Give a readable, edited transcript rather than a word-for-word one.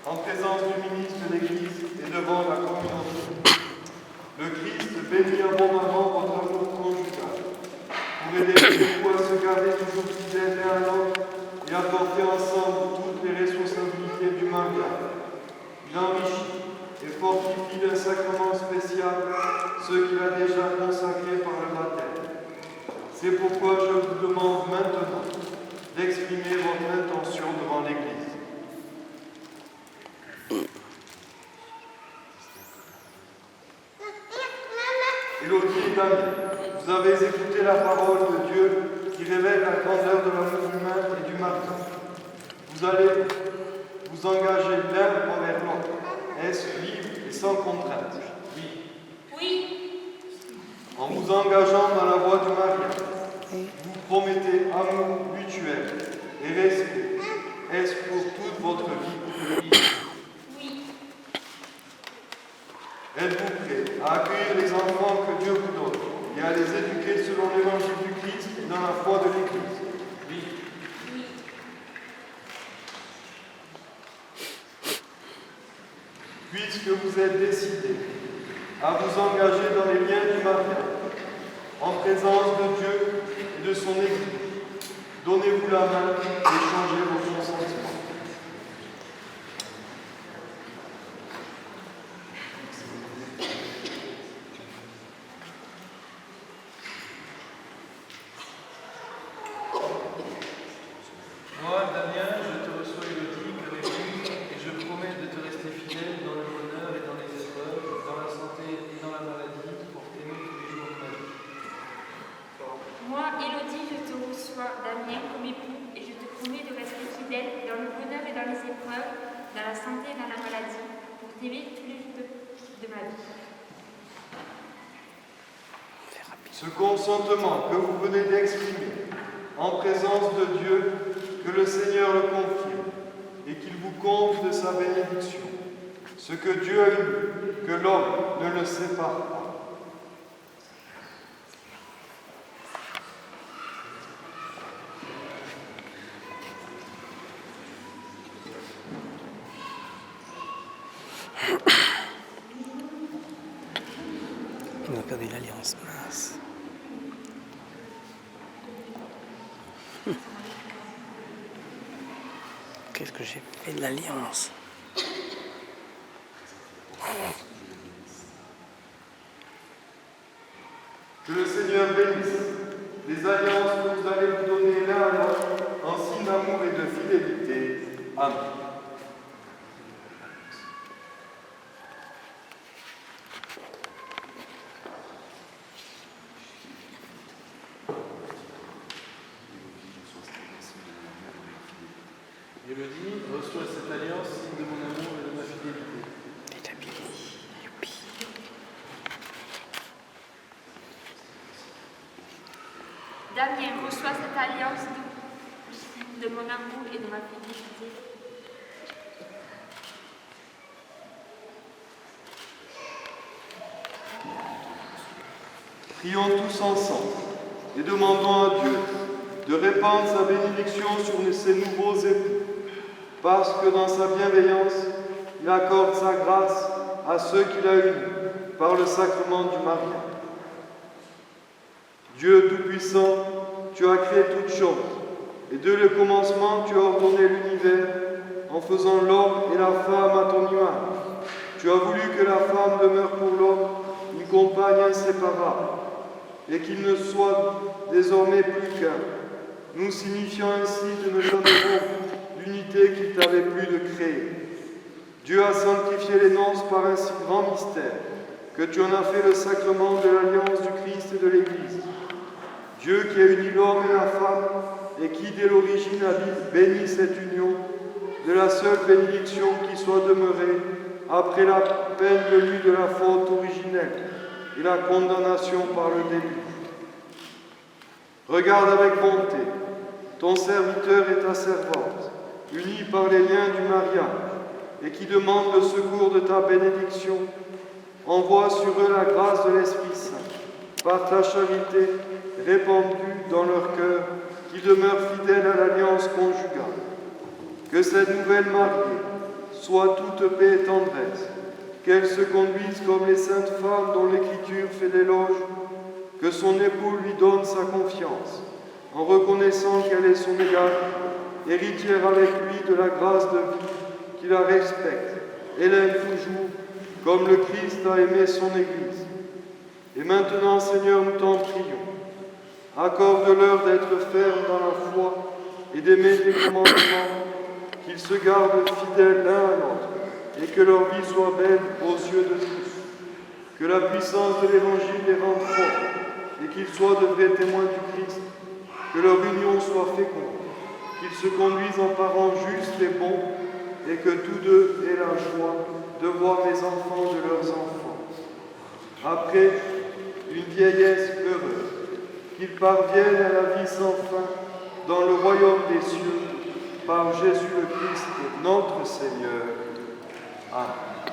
en présence du ministre de l'Église et devant la communauté. Le Christ bénit abondamment votre amour conjugal, pour aider les époux à se garder toujours fidèles l'un à l'autre et à porter ensemble toutes les responsabilités du mariage. Il enrichit et fortifie d'un sacrement spécial ceux qu'il a déjà consacrés par le baptême. C'est pourquoi je vous demande maintenant d'exprimer votre intention devant l'Église. Élodie et Damien, vous avez écouté la parole de Dieu qui révèle la grandeur de l'amour humain et du mariage. Vous allez vous engager l'un envers l'autre. Est-ce libre et sans contrainte? Oui. Oui. En vous engageant dans la voie du mariage, vous promettez amour mutuel et respect. Est-ce pour toute votre vie? Oui. Oui. Êtes-vous prêt à accueillir les enfants que Dieu vous donne et à les éduquer selon l'évangile du Christ et dans la foi de l'Église? Oui. Oui. Puisque vous êtes décidés à vous engager dans les liens du mariage, en présence de Dieu et de son Église, donnez-vous la main et changez vos consentiments. Moi, Damien, je te reçois Élodie comme épouse et je promets de te rester fidèle dans le bonheur et dans les épreuves, dans la santé et dans la maladie, pour t'aimer tous les jours de ma vie. Moi, Élodie, je te reçois, Damien, comme époux, et je te promets de rester fidèle dans le bonheur et dans les épreuves, dans la santé et dans la maladie, pour t'aimer tous les jours de ma vie. Ce consentement que vous venez d'exprimer en présence de Dieu, que le Seigneur le confirme et qu'il vous comble de sa bénédiction. Ce que Dieu a eu, que l'homme ne le sépare pas. On a perdu l'alliance, mince. Qu'est-ce que j'ai fait de l'alliance? Que le Seigneur bénisse les alliances que vous allez vous donner l'un à l'autre en signe d'amour et de fidélité. Amen. Élodie, reçois cette alliance, signe de mon amour et de ma fidélité. Il est habillé. Youpi. Damien, reçois cette alliance de mon amour et de ma fidélité. Prions tous ensemble et demandons à Dieu de répandre sa bénédiction sur ces nouveaux époux, parce que dans sa bienveillance, il accorde sa grâce à ceux qu'il a unis par le sacrement du mariage. Dieu Tout-Puissant, tu as créé toutes choses, et dès le commencement, tu as ordonné l'univers en faisant l'homme et la femme à ton image. Tu as voulu que la femme demeure pour l'homme une compagne inséparable, et qu'il ne soit désormais plus qu'un, nous signifiant ainsi de ne jamais rompre l'unité qu'il t'avait plu de créer. Dieu a sanctifié les noces par un si grand mystère que tu en as fait le sacrement de l'alliance du Christ et de l'Église. Dieu qui a uni l'homme et la femme et qui dès l'origine a béni cette union, de la seule bénédiction qui soit demeurée après la peine venue de la faute originelle et la condamnation par le déluge. Regarde avec bonté ton serviteur et ta servante, unis par les liens du mariage, et qui demandent le secours de ta bénédiction. Envoie sur eux la grâce de l'Esprit Saint, par ta charité répandue dans leur cœur, qui demeurent fidèles à l'alliance conjugale. Que cette nouvelle mariée soit toute paix et tendresse, qu'elle se conduise comme les saintes femmes dont l'Écriture fait l'éloge, que son époux lui donne sa confiance, en reconnaissant qu'elle est son égale, héritière avec lui de la grâce de vie, qui la respecte et l'aime toujours, comme le Christ a aimé son Église. Et maintenant, Seigneur, nous t'en prions, accorde-leur d'être fermes dans la foi et d'aimer tes commandements, qu'ils se gardent fidèles l'un à l'autre, et que leur vie soit belle aux yeux de tous. Que la puissance de l'Évangile les rende forts, et qu'ils soient de vrais témoins du Christ. Que leur union soit féconde, qu'ils se conduisent en parents justes et bons, et que tous deux aient la joie de voir les enfants de leurs enfants. Après une vieillesse heureuse, qu'ils parviennent à la vie sans fin dans le royaume des cieux, par Jésus le Christ, notre Seigneur. Amen.